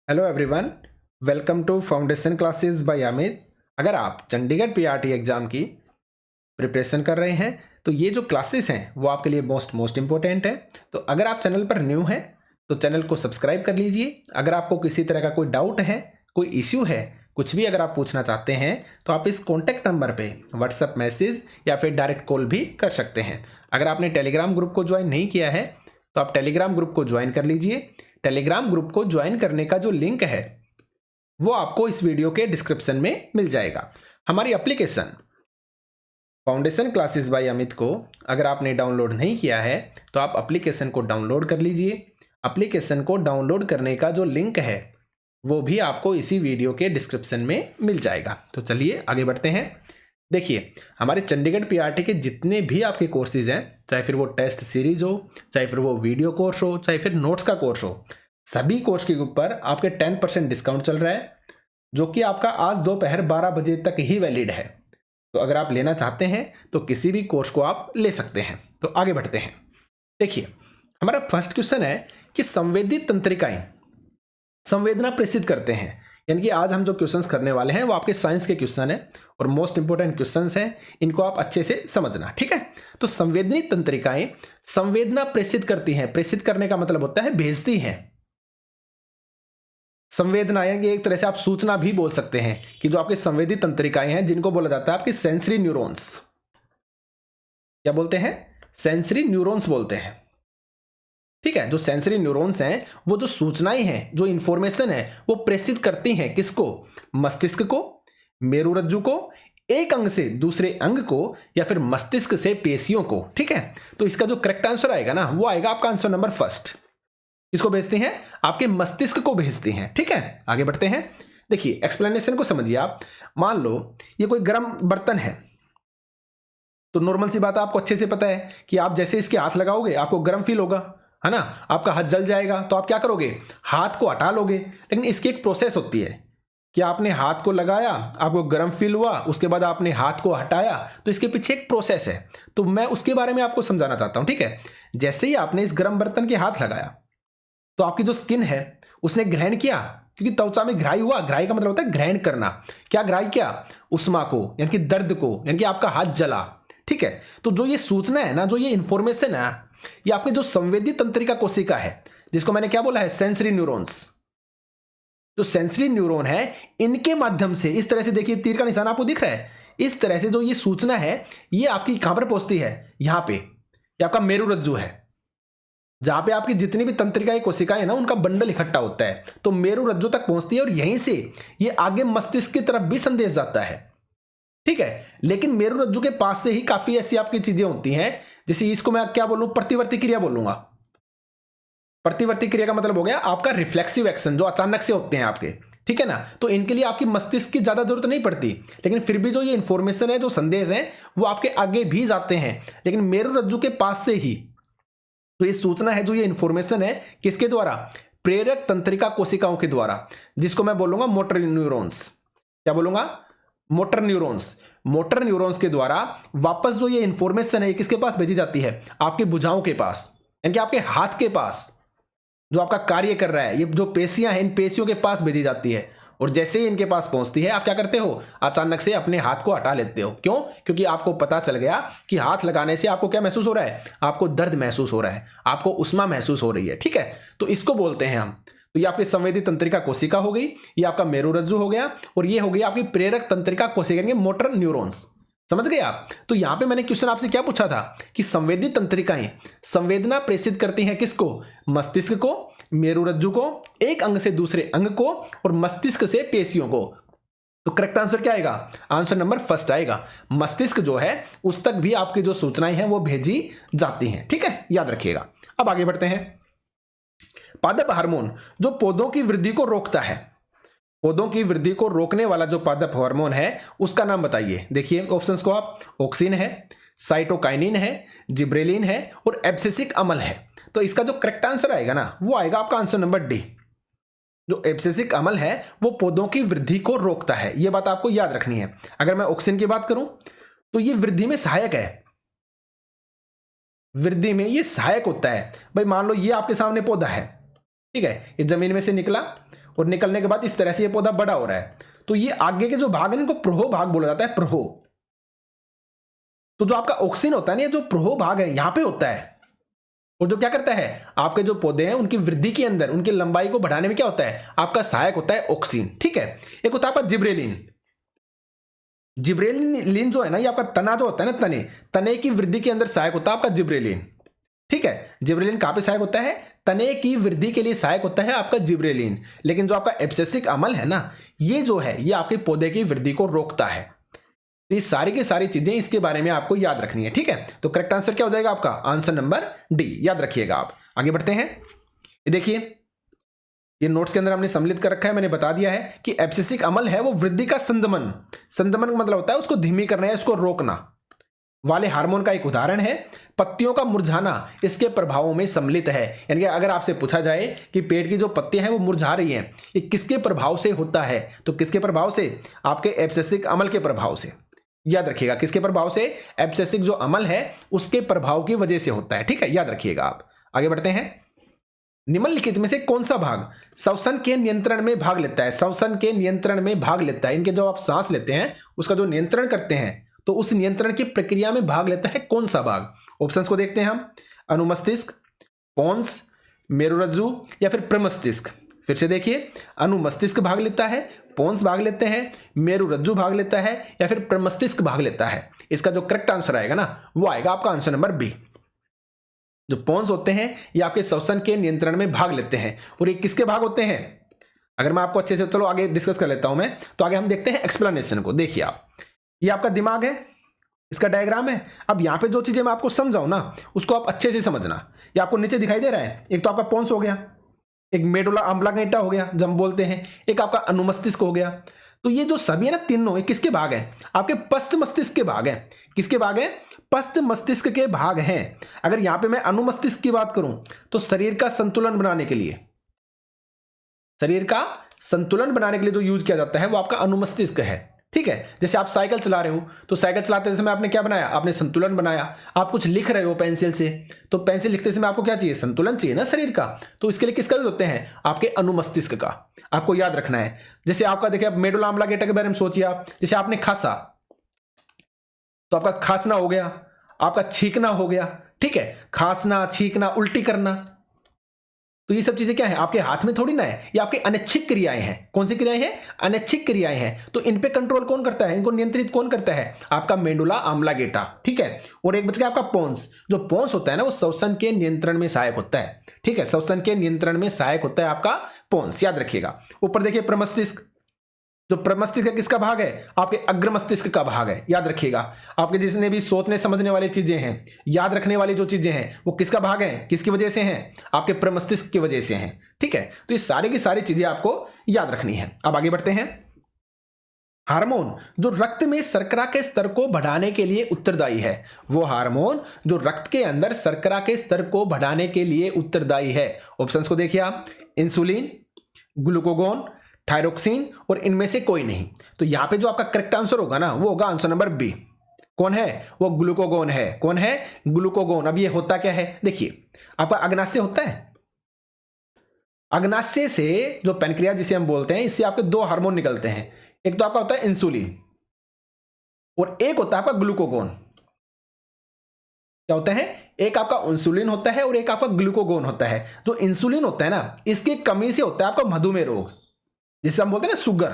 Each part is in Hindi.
Hello everyone, welcome to foundation classes by Amit. अगर आप चंडीगढ़ पीआरटी एग्जाम की प्रिपरेशन कर रहे हैं तो ये जो क्लासेस हैं वो आपके लिए मोस्ट इम्पोर्टेंट है। तो अगर आप चैनल पर न्यू हैं तो चैनल को सब्सक्राइब कर लीजिए। अगर आपको किसी तरह का कोई डाउट है, कोई इश्यू है, कुछ भी अगर आप पूछना चाहते हैं तो आप इस कॉन्टैक्ट नंबर पे व्हाट्सएप मैसेज या फिर डायरेक्ट कॉल भी कर सकते हैं। अगर आपने टेलीग्राम ग्रुप को ज्वाइन नहीं किया है तो आप टेलीग्राम ग्रुप को ज्वाइन कर लीजिए। टेलीग्राम ग्रुप को ज्वाइन करने का जो लिंक है वो आपको इस वीडियो के डिस्क्रिप्शन में मिल जाएगा। हमारी application foundation classes by Amit को अगर आपने डाउनलोड नहीं किया है तो आप एप्लीकेशन को डाउनलोड कर लीजिए। एप्लीकेशन को डाउनलोड करने का जो लिंक है वो भी आपको इसी वीडियो के डिस्क्रिप्शन में मिल जाएगा। तो चलिए आगे बढ़ते हैं। देखिए, हमारे चंडीगढ़ पीआरटी के जितने भी आपके कोर्सेज हैं, चाहे फिर वो टेस्ट सीरीज हो, चाहे फिर वो वीडियो कोर्स हो, चाहे फिर नोट्स का कोर्स हो, सभी कोर्स के ऊपर आपके 10% डिस्काउंट चल रहा है, जो कि आपका आज दोपहर 12 बजे तक ही वैलिड है। तो अगर आप लेना चाहते हैं तो किसी भी कोर्स को आप ले सकते हैं। तो आगे बढ़ते हैं। देखिए, हमारा फर्स्ट क्वेश्चन है कि संवेदी तंत्रिकाएं संवेदना प्रेषित करते हैं। यानी कि आज हम जो क्वेश्चंस करने वाले हैं वो आपके साइंस के क्वेश्चन है और मोस्ट इंपोर्टेंट क्वेश्चंस हैं, इनको आप अच्छे से समझना, ठीक है। तो संवेदनी तंत्रिकाएं संवेदना प्रेषित करती हैं। प्रेषित करने का मतलब होता है भेजती हैं। संवेदना यानी एक तरह से आप सूचना भी बोल सकते हैं कि जो आपकी संवेदी तंत्रिकाएं हैं जिनको बोला जाता है आपकी सेंसरी न्यूरॉन्स। क्या बोलते हैं? सेंसरी न्यूरॉन्स बोलते हैं, ठीक है। जो सेंसरी न्यूरॉन्स हैं वो जो सूचनाएं हैं, जो इंफॉर्मेशन है वो प्रेषित करती हैं किसको? मस्तिष्क को, मेरुरज्जु को, एक अंग से दूसरे अंग को, या फिर मस्तिष्क से पेशियों को, ठीक है। तो इसका जो करेक्ट आंसर आएगा ना वो आएगा आपका आंसर नंबर फर्स्ट। किसको भेजती हैं? आपके मस्तिष्क को भेजती हैं, ठीक है। आगे बढ़ते हैं। देखिए, एक्सप्लेनेशन को समझिए आप। मान लो ये कोई गर्म बर्तन है, तो नॉर्मल सी बात है, आपको अच्छे से पता है कि आप जैसे इसके हाथ लगाओगे आपको गर्म फील होगा, है ना। आपका हाथ जल जाएगा तो आप क्या करोगे? हाथ को हटा लोगे। लेकिन इसकी एक प्रोसेस होती है कि आपने हाथ को लगाया, आपको गर्म फील हुआ, उसके बाद आपने हाथ को हटाया, तो इसके पीछे एक प्रोसेस है। तो मैं उसके बारे में आपको समझाना चाहता हूं, ठीक है। जैसे ही आपने इस गर्म बर्तन के हाथ लगाया तो आपकी जो स्किन है उसने ग्रहण किया, क्योंकि त्वचा में घ्राई हुआ। घ्राई का मतलब होता है ग्रहण करना। क्या घ्राई किया? उष्मा को, यानी कि दर्द को, यानी कि आपका हाथ जला, ठीक है। तो जो ये सूचना है ना, जो ये इंफॉर्मेशन है, ये आपके जो संवेदी तंत्रिका कोशिका है, जिसको मैंने क्या बोला है? Sensory neurons. जो सेंसरी न्यूरॉन है इनके माध्यम से, इस तरह से देखिए तीर का निशान आपको दिख रहा है, इस तरह से जो ये सूचना है ये आपकी कहां पर पहुंचती है? यहां पे। ये आपका मेरुरज्जु है, जहां पे आपकी जितनी भी तंत्रिकाएं कोशिकाएं ना उनका बंडल इकट्ठा होता है, तो मेरुरज्जु तक पहुंचती है और यहीं से ये आगे मस्तिष्क की तरफ भी संदेश जाता है, ठीक है। लेकिन मेरुरज्जु के पास से ही काफी ऐसी आपकी चीजें होती हैं, जैसे इसको मैं क्या बोलूं? प्रतिवर्ती क्रिया बोलूंगा। प्रतिवर्ती क्रिया का मतलब हो गया आपका रिफ्लेक्सिव एक्शन, जो अचानक से होते हैं आपके, ठीक है ना। तो इनके लिए आपकी मस्तिष्क की ज्यादा जरूरत नहीं पड़ती, लेकिन फिर भी जो ये इंफॉर्मेशन है, जो संदेश है, वो आपके आगे भी जाते हैं, लेकिन मेरुरज्जु के पास से ही। तो ये सूचना है, जो ये इंफॉर्मेशन है, किसके द्वारा? प्रेरक तंत्रिका कोशिकाओं के द्वारा, जिसको मैं बोलूंगा मोटर न्यूरॉन्स। क्या बोलूंगा? Motor neurons. मोटर न्यूरॉन्स के द्वारा वापस जो ये इंफॉर्मेशन है किसके पास भेजी जाती है? आपकी भुजाओं के पास, यानी कि आपके हाथ के पास जो आपका कार्य कर रहा है, ये जो पेशियां हैं इन पेशियों के पास भेजी जाती है। और जैसे ही इनके पास पहुंचती है आप क्या करते हो? अचानक से अपने हाथ को हटा लेते हो। क्यों? क्योंकि आपको पता चल गया कि हाथ लगाने से आपको क्या महसूस हो रहा है? आपको दर्द महसूस हो रहा है, आपको उष्मा महसूस हो रही है, ठीक है। तो इसको बोलते हैं हम। तो ये आपकी संवेदी तंत्रिका कोशिका हो गई, ये आपका मेरुरज्जु हो गया, और ये हो गई आपकी प्रेरक तंत्रिका कोशिका, मोटर न्यूरॉन्स। समझ गए आप? तो यहां पे मैंने क्वेश्चन आपसे क्या पूछा था कि संवेदी तंत्रिकाएं संवेदना प्रेषित करती हैं किसको? मस्तिष्क को, मेरुरज्जु को, एक अंग से दूसरे अंग को, और मस्तिष्क से पेशियों को। तो करेक्ट आंसर क्या आएगा? आंसर नंबर फर्स्ट आएगा। मस्तिष्क जो है उस तक भी आपकी जो सूचनाएं हैं वो भेजी जाती हैं, ठीक है, याद रखिएगा। अब आगे बढ़ते हैं। पादप हार्मोन जो पौधों की वृद्धि को रोकता है, पौधों की वृद्धि को रोकने वाला जो पादप हार्मोन है उसका नाम बताइए। देखिए ऑप्शंस को आप, ऑक्सिन है, साइटोकाइनिन है, जिब्रेलिन है, और एब्सिसिक अम्ल है। तो इसका जो करेक्ट आंसर आएगा ना वो आएगा आपका आंसर नंबर डी। जो एब्सिसिक अम्ल है वो पौधों की वृद्धि को रोकता है, ये बात आपको याद रखनी है। अगर मैं ऑक्सिन की बात करूं तो ये वृद्धि में सहायक है, वृद्धि में ये सहायक होता है। भाई मान लो ये आपके सामने पौधा है, ठीक है, ये जमीन में से निकला और निकलने के बाद इस तरह से ये पौधा बड़ा हो रहा है, तो ये आगे के जो भाग है इनको प्रोहो भाग बोला जाता है, प्रोहो। तो जो आपका ऑक्सीन होता है ना, ये जो प्रोहो भाग है यहां पे होता है, और जो क्या करता है आपके जो पौधे हैं उनकी वृद्धि के अंदर उनकी लंबाई को बढ़ाने में क्या होता है आपका सहायक होता है ऑक्सीन। ठीक है, एक होता है आपका जिब्रेलिन। जिब्रेलिन जो है ना, ये आपका तना जो होता है ना, तने की वृद्धि के अंदर सहायक होता है आपका जिब्रेलिन। ठीक है, जिब्रेलिन कहां पे सहायक होता है, तने की वृद्धि के लिए सहायक होता है आपका जिब्रेलिन। लेकिन जो आपका एब्सेसिक अम्ल है ना, ये जो है ये आपके पौधे की वृद्धि को रोकता है। तो ये सारी की सारी चीजें इसके बारे में आपको याद रखनी है। ठीक है, तो करेक्ट आंसर क्या हो जाएगा आपका, आंसर नंबर डी, याद रखिएगा आप। आगे बढ़ते हैं, ये देखिए ये नोट्स के अंदर हमने सम्मिलित कर रखा है, मैंने बता दिया है कि एब्सेसिक अम्ल है वो वृद्धि का संदमन, संदमन का मतलब होता है उसको धीमी करना या उसको रोकना वाले हार्मोन का एक उदाहरण है। पत्तियों का मुरझाना इसके प्रभावों में सम्मिलित है। यानी कि अगर आपसे पूछा जाए कि पेड़ की जो पत्तियां हैं वो मुरझा रही हैं, ये किसके प्रभाव से होता है, तो किसके प्रभाव से, आपके एब्सेसिक अम्ल के प्रभाव से। याद रखिएगा किसके प्रभाव से, एब्सेसिक जो अम्ल है उसके प्रभाव की वजह से होता है। ठीक है, याद रखिएगा आप। आगे बढ़ते हैं, निम्नलिखित में से कौन सा भाग श्वसन के नियंत्रण में भाग लेता है, श्वसन के नियंत्रण में भाग लेता है, इनके जो आप सांस लेते हैं उसका जो नियंत्रण करते हैं, तो उस नियंत्रण की प्रक्रिया में भाग लेता है कौन सा भाग। ऑप्शंस को देखते हैं हम, अनुमस्तिष्क, पोन्स, मेरुरज्जु या फिर प्रमस्तिष्क। फिर से देखिए, अनुमस्तिष्क भाग लेता है, पोन्स भाग लेते हैं, मेरुरज्जु भाग लेता है या फिर प्रमस्तिष्क भाग लेता है। इसका जो करेक्ट आंसर आएगा ना वो आएगा आपका आंसर नंबर बी। जो पोन्स होते हैं ये आपके श्वसन के नियंत्रण में भाग लेते हैं, और ये किसके भाग होते हैं, अगर मैं आपको अच्छे से, चलो आगे डिस्कस कर लेता हूं मैं, तो आगे हम देखते हैं एक्सप्लेनेशन को। देखिए आप, ये आपका दिमाग है, इसका डायग्राम है। अब यहां पे जो चीजें मैं आपको समझाऊं ना उसको आप अच्छे से समझना। ये आपको नीचे दिखाई दे रहा है, एक तो आपका पोन्स हो गया, एक मेडुला ऑब्लांगेटा हो गया जो हम बोलते हैं, एक आपका अनुमस्तिष्क हो गया। तो ये जो सभी है ना तीनों, ये किसके भाग हैं, आपके पश्च मस्तिष्क के भाग हैं। किसके भाग हैं, पश्च मस्तिष्क के भाग हैं। अगर यहां पे मैं अनुमस्तिष्क की बात करूं तो शरीर का संतुलन बनाने के लिए, शरीर का संतुलन बनाने के लिए जो यूज किया जाता है वो आपका अनुमस्तिष्क है। ठीक है, जैसे आप साइकिल चला रहे हो तो साइकिल चलाते समय आपने क्या बनाया, आपने संतुलन बनाया। आप कुछ लिख रहे हो पेंसिल से, तो पेंसिल लिखते समय आपको क्या चाहिए, संतुलन चाहिए ना शरीर का, तो इसके लिए किसका यूज होते हैं, आपके अनुमस्तिष्क का। आपको याद रखना है। जैसे आपका देखिए, मेडुला ऑब्लांगेटा के बारे में सोचिए आप, जैसे आपने खांसा तो आपका खांसना हो गया, आपका छींकना हो गया। ठीक है, खांसना, छींकना, उल्टी करना, तो ये सब चीजें क्या है, आपके हाथ में थोड़ी ना है, ये आपकी अनैच्छिक क्रियाएं हैं। कौन सी क्रियाएं हैं, अनैच्छिक क्रियाएं हैं। तो इन पे कंट्रोल कौन करता है, इनको नियंत्रित कौन करता है, आपका मेडुला ऑब्लांगेटा। ठीक है, और एक बच गया आपका पोन्स। जो पोन्स होता है ना वो श्वसन के नियंत्रण में सहायक होता है। ठीक है, श्वसन के नियंत्रण में सहायक होता है आपका पोन्स, याद रखिएगा। ऊपर देखिए प्रमस्तिष्क, जो प्रमस्तिष्क किसका भाग है, आपके अग्र मस्तिष्क का भाग है। याद रखिएगा, आपके जितने भी सोचने समझने वाली चीजें हैं, याद रखने वाली जो चीजें हैं वो किसका भाग है, किसकी वजह से हैं, आपके प्रमस्तिष्क की वजह से हैं। ठीक है, तो ये सारी की सारी चीजें आपको याद रखनी है। अब आगे बढ़ते हैं, हार्मोन जो रक्त में शर्करा के स्तर को बढ़ाने के लिए उत्तरदायी है, वो हार्मोन जो रक्त के अंदर शर्करा के स्तर को बढ़ाने के लिए उत्तरदायी है। ऑप्शंस को देखिए आप, इंसुलिन, ग्लूकागोन, थायरोक्सिन और इनमें से कोई नहीं। तो यहां पे जो आपका करेक्ट आंसर होगा ना वो होगा आंसर नंबर बी। कौन है, वो ग्लूकागोन है। कौन है, ग्लूकागोन। अब ये होता क्या है, देखिए आपका अग्नाशय होता है, अग्नाशय से जो पैनक्रियाज जिसे हम बोलते हैं, इससे आपके दो हार्मोन निकलते हैं। एक तो आपका होता है इंसुलिन और एक होता है आपका ग्लूकागोन। क्या होता है, एक आपका इंसुलिन होता है और एक आपका ग्लूकागोन होता है। जो इंसुलिन होता है ना, इसकी कमी से होता है आपका मधुमेह रोग, जिसे हम बोलते हैं ना शुगर।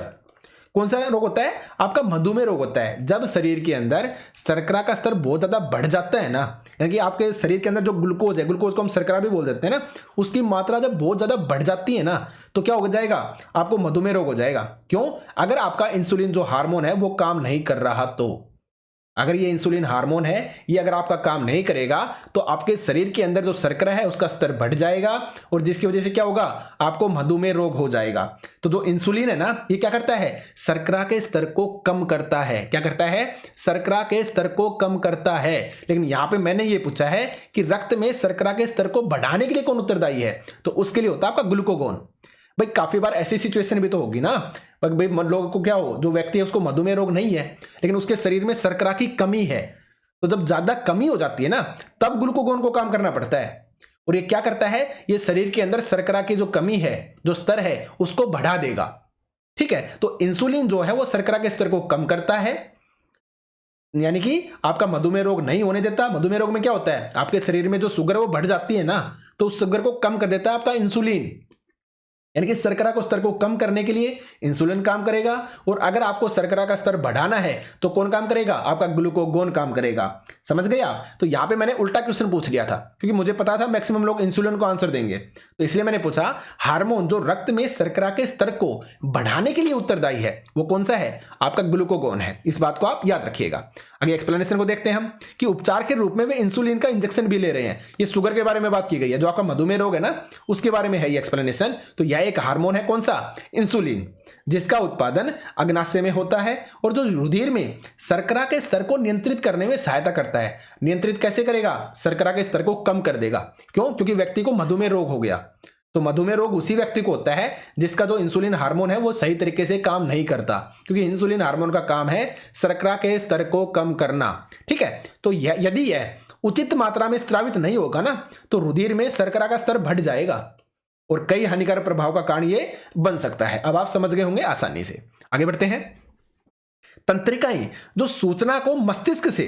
कौन सा रोग होता है, आपका मधुमेह रोग होता है। जब शरीर के अंदर शर्करा का स्तर बहुत ज्यादा बढ़ जाता है ना, यानी कि आपके शरीर के अंदर जो ग्लूकोज है, ग्लूकोज को हम शर्करा भी बोल देते हैं ना, उसकी मात्रा जब बहुत ज्यादा बढ़ जाती है ना तो क्या हो जाएगा, आपको मधुमेह रोग हो जाएगा। क्यों, अगर आपका इंसुलिन जो हार्मोन है वो काम नहीं कर रहा, तो अगर ये इंसुलिन हार्मोन है, ये अगर आपका काम नहीं करेगा तो आपके शरीर के अंदर जो शर्करा है उसका स्तर बढ़ जाएगा और जिसकी वजह से क्या होगा, आपको मधुमेह रोग हो जाएगा। तो जो इंसुलिन है ना, ये क्या करता है, शर्करा के स्तर को कम करता है। क्या करता है, शर्करा के स्तर को कम करता है। लेकिन यहां पे मैंने ये पूछा है कि रक्त में शर्करा के स्तर को बढ़ाने के लिए कौन उत्तरदायी है, तो उसके लिए होता है आपका ग्लूकागोन। भाई काफी बार ऐसी सिचुएशन भी तो होगी ना, भाई लोगों को क्या हो, जो व्यक्ति है उसको मधुमेह रोग नहीं है लेकिन उसके शरीर में शर्करा की कमी है, तो जब ज्यादा कमी हो जाती है ना तब ग्लूकागोन को काम करना पड़ता है। और ये क्या करता है, ये शरीर के अंदर शर्करा की जो कमी है, जो स्तर है, उसको बढ़ा देगा। ठीक है, तो इंसुलिन जो है वो शर्करा के स्तर को कम करता है, यानी कि आपका मधुमेह रोग नहीं होने देता। मधुमेह रोग में क्या होता है, आपके शरीर में जो शुगर है वो बढ़ जाती है ना, तो उस शुगर को कम कर देता है आपका इंसुलिन, यानी कि शर्करा को स्तर को कम करने के लिए इंसुलिन काम करेगा। और अगर आपको शर्करा का स्तर बढ़ाना है तो कौन काम करेगा, आपका ग्लूकागोन काम करेगा। समझ गए आप? तो यहां पे मैंने उल्टा क्वेश्चन पूछ लिया था, क्योंकि मुझे पता था मैक्सिमम लोग इंसुलिन को आंसर देंगे, तो इसलिए मैंने पूछा हार्मोन जो रक्त में शर्करा के स्तर को बढ़ाने के लिए उत्तरदायी है वो कौन सा है, आपका ग्लूकागोन है। इस बात को आप याद रखिएगा। आगे एक्सप्लेनेशन को देखते हैं हम कि उपचार के रूप में वे इंसुलिन का इंजेक्शन भी ले रहे हैं। ये शुगर के बारे में बात की गई है, जो आपका मधुमेह रोग है ना उसके बारे में है ये एक्सप्लेनेशन। तो यह एक हार्मोन है, कौन सा, इंसुलिन, जिसका उत्पादन अग्नाशय में होता है और जो रुधिर में शर्करा के स्तर को नियंत्रित करने में सहायता करता है। नियंत्रित कैसे करेगा, शर्करा के स्तर को कम कर देगा। क्यों? क्योंकि व्यक्ति को मधुमेह रोग हो गया, तो मधुमेह रोग उसी व्यक्ति को होता है जिसका जो इंसुलिन हार्मोन है वो सही तरीके से काम नहीं करता, क्योंकि इंसुलिन हार्मोन का काम है शर्करा के स्तर को कम करना। ठीक है, तो यदि यह उचित मात्रा में स्रावित नहीं होगा ना तो रुधिर में शर्करा का स्तर बढ़ जाएगा और कई हानिकारक प्रभाव का कारण ये बन सकता है। अब आप समझ गए होंगे आसानी से। आगे बढ़ते हैं। तंत्रिकाएं जो सूचना को मस्तिष्क से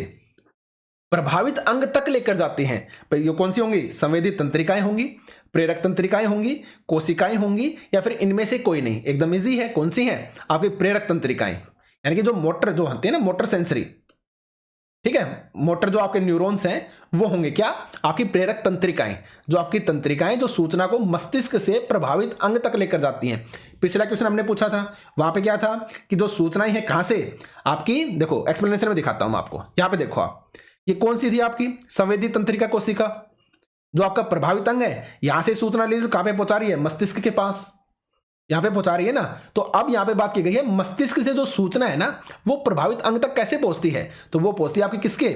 प्रभावित अंग तक लेकर जाती हैं, ये कौन सी होंगी, संवेदी तंत्रिकाएं होंगी, प्रेरक तंत्रिकाएं होंगी, कोशिकाएं होंगी, या फिर इनमें से कोई नहीं। एकदम इजी है, कौन सी हैं, आपकी प्रेरक तंत्रिकाएं, यानी कि जो मोटर जो होती है ना, मोटर सेंसरी, ठीक है, मोटर जो आपके न्यूरॉन्स हैं वो होंगे क्या, आपकी प्रेरक तंत्रिकाएं, जो आपकी तंत्रिकाएं जो सूचना को मस्तिष्क से प्रभावित अंग तक लेकर जाती हैं। पिछला क्वेश्चन हमने पूछा था, वहां पे क्या था कि जो सूचनाएं हैं कहां से, आपकी देखो एक्सप्लेनेशन में दिखाता हूं आपको, यहां पे देखो आप, ये कौन सी थी आपकी संवेदी तंत्रिका कोशिका, जो आपका प्रभावित अंग है, यहां से सूचना ले कहां पे पहुंचा रही है, मस्तिष्क के पास, यहां पे पहुंचा रही है ना। तो अब यहां पे बात की गई है मस्तिष्क से जो सूचना है ना वो प्रभावित अंग तक कैसे पहुंचती है, तो वो पहुंचती है आपकी किसके,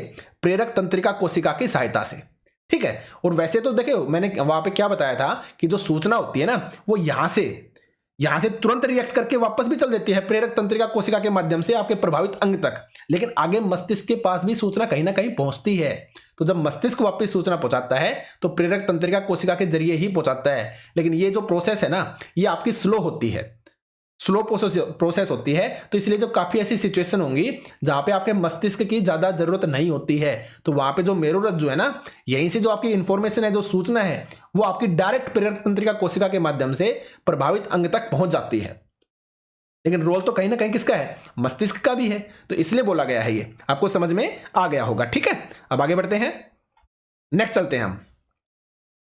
प्रेरक तंत्रिका कोशिका की सहायता से। ठीक है, और वैसे तो देखो मैंने वहां पे क्या बताया था कि जो सूचना होती है ना वो यहां से तुरंत रिएक्ट करके वापस भी चल देती है प्रेरक तंत्रिका कोशिका के माध्यम से आपके प्रभावित अंग तक, लेकिन आगे मस्तिष्क के पास भी सूचना कहीं ना कहीं पहुंचती है। तो जब मस्तिष्क वापस सूचना पहुंचाता है तो प्रेरक तंत्रिका कोशिका के जरिए ही पहुंचाता है, लेकिन ये जो प्रोसेस है ना ये आपकी स्लो होती है, स्लो प्रोसेस होती है। तो इसलिए जो काफी ऐसी सिचुएशन होंगी जहां पे आपके मस्तिष्क की ज्यादा जरूरत नहीं होती है, तो वहां पे जो मेरुरज्जु है ना, यहीं से जो आपकी इंफॉर्मेशन है, जो सूचना है, वो आपकी डायरेक्ट प्रेरक तंत्रिका कोशिका के माध्यम से प्रभावित अंग तक पहुंच जाती है। लेकिन रोल तो कहीं ना कहीं किसका है, मस्तिष्क का भी है, तो इसलिए बोला गया है। ये आपको समझ में आ गया होगा। ठीक है, अब आगे बढ़ते हैं, नेक्स्ट चलते हैं हम।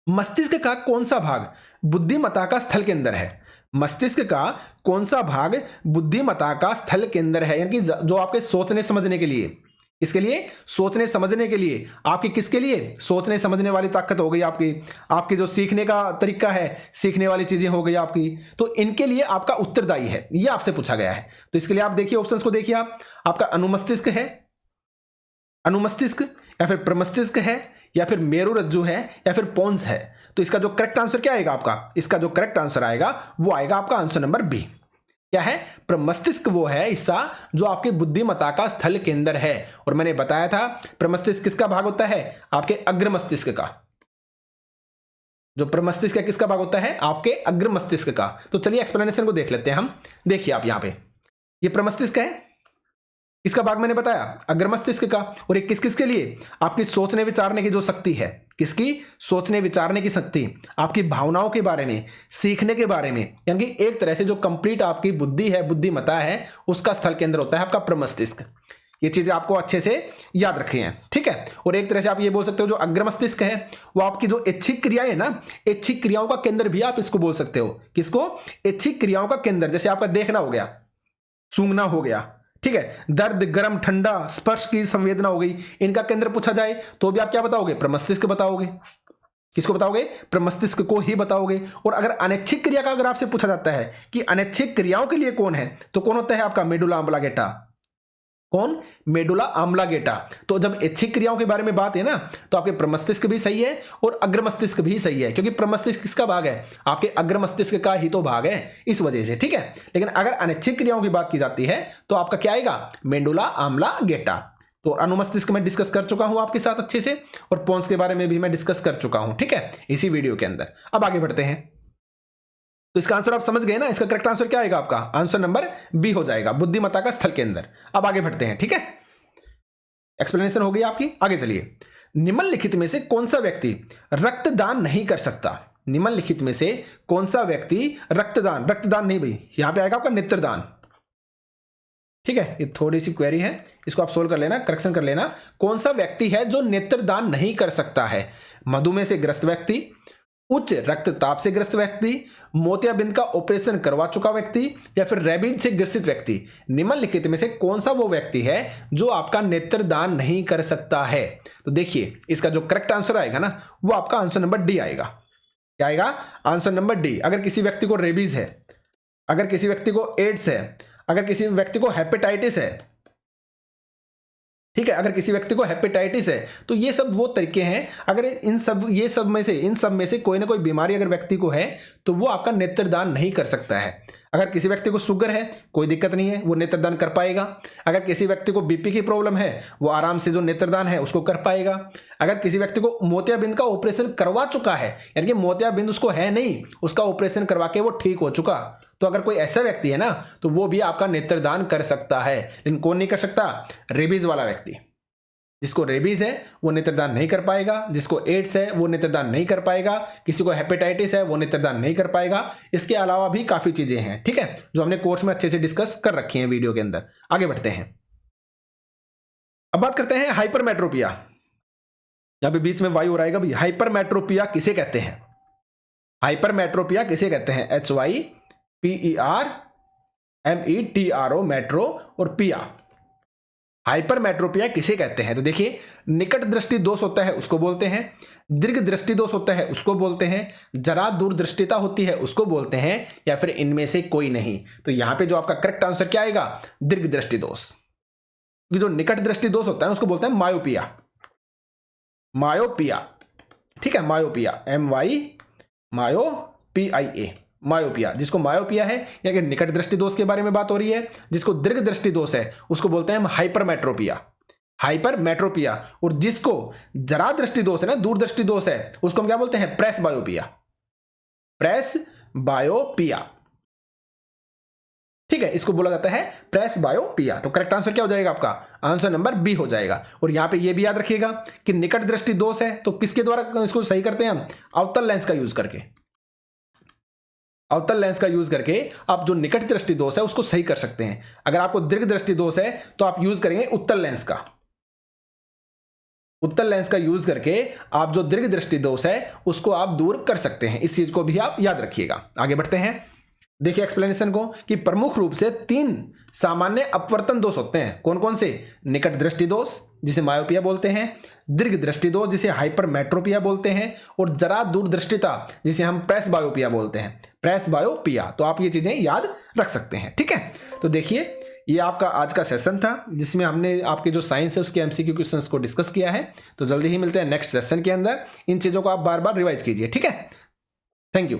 मस्तिष्क का कौन सा भाग बुद्धिमत्ता का स्थल केंद्र है, मस्तिष्क का कौन सा भाग बुद्धिमत्ता का स्थल केंद्र है, यानी कि जो आपके सोचने समझने के लिए, इसके लिए सोचने समझने के लिए, आपकी किसके लिए, सोचने समझने वाली ताकत हो गई आपकी जो सीखने का तरीका है, सीखने वाली चीजें हो गई आपकी, तो इनके लिए आपका उत्तरदायी है, ये आपसे पूछा गया है। तो इसके लिए आप देखिए ऑप्शंस को देखिए, आपका अनुमस्तिष्क है, अनुमस्तिष्क, या फिर प्रमस्तिष्क है, या फिर मेरुरज्जु है, या फिर पोन्स है। तो इसका जो करेक्ट आंसर क्या आएगा आपका, इसका जो करेक्ट आंसर आएगा वो आएगा आपका आंसर नंबर बी। क्या है, प्रमस्तिष्क वो है हिस्सा जो आपके बुद्धिमत्ता का स्थल केंद्र है। और मैंने बताया था प्रमस्तिष्क किसका भाग होता है, आपके अग्र मस्तिष्क का। जो प्रमस्तिष्क किसका भाग होता है, आपके अग्र मस्तिष्क का। तो चलिए एक्सप्लेनेशन को देख लेते हैं हम। देखिए आप यहां पे, ये प्रमस्तिष्क है, इसका भाग मैंने बताया अग्र मस्तिष्क का, और ये किस किस के लिए, आपकी सोचने विचारने की जो शक्ति है, किसकी, सोचने विचारने की शक्ति, आपकी भावनाओं के बारे में, सीखने के बारे में, यानी कि एक तरह से जो कंप्लीट आपकी बुद्धि है, बुद्धिमत्ता है, उसका स्थल केंद्र होता है आपका प्रमस्तिष्क। ये चीजें आपको अच्छे से याद रखी हैं। ठीक है, और एक तरह से आप ये बोल सकते हो जो अग्र मस्तिष्क है वो आपकी जो इच्छिक क्रियाएं ना, इच्छिक क्रियाओं का केंद्र भी आप इसको बोल सकते हो। किसको, इच्छिक क्रियाओं का केंद्र, जैसे आपका देखना हो गया, सूंघना हो गया, ठीक है, दर्द, गर्म, ठंडा, स्पर्श की संवेदना हो गई, इनका केंद्र पूछा जाए तो भी आप क्या बताओगे, प्रमस्तिष्क बताओगे। किसको बताओगे, प्रमस्तिष्क को ही बताओगे। और अगर अनैच्छिक क्रिया का अगर आपसे पूछा जाता है कि अनैच्छिक क्रियाओं के लिए कौन है, तो कौन होता है आपका मेडुला ऑब्लांगेटा। कौन, मेडुला ऑब्लांगेटा। तो जब ऐच्छिक क्रियाओं के बारे में बात है ना, तो आपके प्रमस्तिष्क भी सही है और अग्र मस्तिष्क भी सही है, क्योंकि प्रमस्तिष्क किसका भाग है, आपके अग्र मस्तिष्क का ही तो भाग है, इस वजह से। ठीक है, लेकिन अगर अनैच्छिक क्रियाओं की बात की जाती है तो आपका क्या आएगा, मेडुला ऑब्लांगेटा। तो अनुमस्तिष्क में डिस्कस कर चुका हूं आपके साथ अच्छे से, और पोन्स के बारे में भी मैं डिस्कस कर चुका हूं, ठीक है, इसी वीडियो के अंदर। अब आगे बढ़ते हैं। तो इसका आंसर आप समझ गए ना, इसका करेक्ट आंसर क्या आएगा आपका? आंसर नंबर बी हो जाएगा, बुद्धिमत्ता का स्थल केंद्र। अब आगे बढ़ते हैं, ठीक है, एक्सप्लेनेशन हो गई आपकी। आगे चलिए। निम्नलिखित में से कौन सा व्यक्ति रक्तदान नहीं कर सकता? निम्नलिखित में से कौन सा व्यक्ति रक्तदान नहीं भाई, यहां पे आएगा आपका नेत्रदान, ठीक है, ये थोड़ी सी क्वेरी है, इसको आप सोल्व कर लेना, करेक्शन कर लेना। कौन सा व्यक्ति है जो नेत्रदान नहीं कर सकता है? मधुमेह से ग्रस्त व्यक्ति, उच्च रक्तचाप से ग्रस्त व्यक्ति, मोतियाबिंद का ऑपरेशन करवा चुका व्यक्ति, या फिर रेबीज से ग्रसित व्यक्ति। निम्नलिखित में से कौन सा वो व्यक्ति है जो आपका नेत्रदान नहीं कर सकता है? तो देखिए, इसका जो करेक्ट आंसर आएगा ना, वो आपका आंसर नंबर डी आएगा। क्या आएगा? Answer number D. अगर किसी व्यक्ति को रेबीज है, अगर किसी व्यक्ति को एड्स है, अगर किसी व्यक्ति को हेपेटाइटिस है, ठीक है, अगर किसी व्यक्ति को हेपेटाइटिस है, तो ये सब वो तरीके हैं, अगर इन सब में से कोई ना कोई बीमारी अगर व्यक्ति को है, तो वो आपका नेत्रदान नहीं कर सकता है। अगर किसी व्यक्ति को शुगर है, कोई दिक्कत नहीं है, वो नेत्रदान कर पाएगा। अगर किसी व्यक्ति को बीपी की प्रॉब्लम है, वो आराम से जो नेत्रदान है उसको कर पाएगा। अगर किसी व्यक्ति को मोतियाबिंद का ऑपरेशन करवा चुका है, यानी कि मोतियाबिंद उसको है नहीं, उसका ऑपरेशन करवा के वो ठीक हो चुका, तो अगर कोई ऐसा व्यक्ति है ना, तो वो भी आपका नेत्रदान कर सकता है। लेकिन कौन नहीं कर सकता? रेबीज वाला व्यक्ति। जिसको रेबीज है वो नेत्रदान नहीं कर पाएगा, जिसको एड्स है वो नेत्रदान नहीं कर पाएगा, किसी को हेपेटाइटिस है वो नेत्रदान नहीं कर पाएगा। इसके अलावा भी काफी चीजें हैं, ठीक है, जो हमने कोर्स में अच्छे से डिस्कस कर रखी हैं वीडियो के अंदर। आगे बढ़ते हैं। अब बात करते हैं हाइपरमेट्रोपिया। यहां पे बीच में वायु हो रहेगा भाई। हाइपरमेट्रोपिया किसे कहते हैं? हाइपरमेट्रोपिया किसे कहते हैं? HYPERMETRO, मेट्रो और पिया। हाइपरमेट्रोपिया किसे कहते हैं? तो देखिए, निकट दृष्टि दोष होता है उसको बोलते हैं, दीर्घ दृष्टि दोष होता है उसको बोलते हैं, जरा दूरदृष्टिता होती है उसको बोलते हैं, या फिर इनमें से कोई नहीं। तो यहां पे जो आपका करेक्ट आंसर क्या आएगा? दीर्घ दृष्टि दोष। जो निकट दृष्टि दोष होता है उसको बोलते हैं मायोपिया। मायोपिया, ठीक है, मायोपिया, MYOPIA, मायोपिया। जिसको मायोपिया है, या कि निकट दृष्टि दोष के बारे में बात हो रही है, जिसको दीर्घ दृष्टि दोष है उसको बोलते हैं हम हाइपरमेट्रोपिया। हाइपरमेट्रोपिया। और जिसको जरा दृष्टि दोष है ना, दूरदृष्टि दोष है, उसको हम क्या बोलते हैं? प्रेस बायोपिया। प्रेस बायोपिया, ठीक है, इसको बोला जाता है प्रेस बायोपिया। तो करेक्ट आंसर क्या हो जाएगा आपका? आंसर नंबर बी हो जाएगा। और यहां पे ये भी याद रखिएगा कि निकट दृष्टि दोष है तो किसके द्वारा इसको सही करते हैं हम? अवतल लेंस का यूज करके। अवतल लेंस का यूज करके आप जो निकट दृष्टि दोष है उसको सही कर सकते हैं। अगर आपको दीर्घ दृष्टि दोष है तो आप यूज करेंगे उत्तल लेंस का। उत्तल लेंस का यूज करके आप जो दीर्घ दृष्टि दोष है उसको आप दूर कर सकते हैं। इस चीज को भी आप याद रखिएगा। आगे बढ़ते हैं, देखिए एक्सप्लेनेशन को, कि प्रमुख रूप से 3 सामान्य अपवर्तन दोष होते हैं। कौन कौन से? निकट दृष्टि दोष जिसे मायोपिया बोलते हैं, दीर्घ दृष्टि दोष जिसे हाइपरमेट्रोपिया बोलते हैं, और जरा दूरदृष्टिता जिसे हम प्रेस बायोपिया बोलते हैं। प्रेस बायोपिया। तो आप ये चीजें याद रख सकते हैं, ठीक है। तो देखिए, ये आपका आज का सेशन था जिसमें हमने आपके जो साइंस है उसके MCQ क्वेश्चंस को डिस्कस किया है। तो जल्दी ही मिलते हैं नेक्स्ट सेशन के अंदर। इन चीजों को आप बार बार रिवाइज कीजिए, ठीक है। Thank you.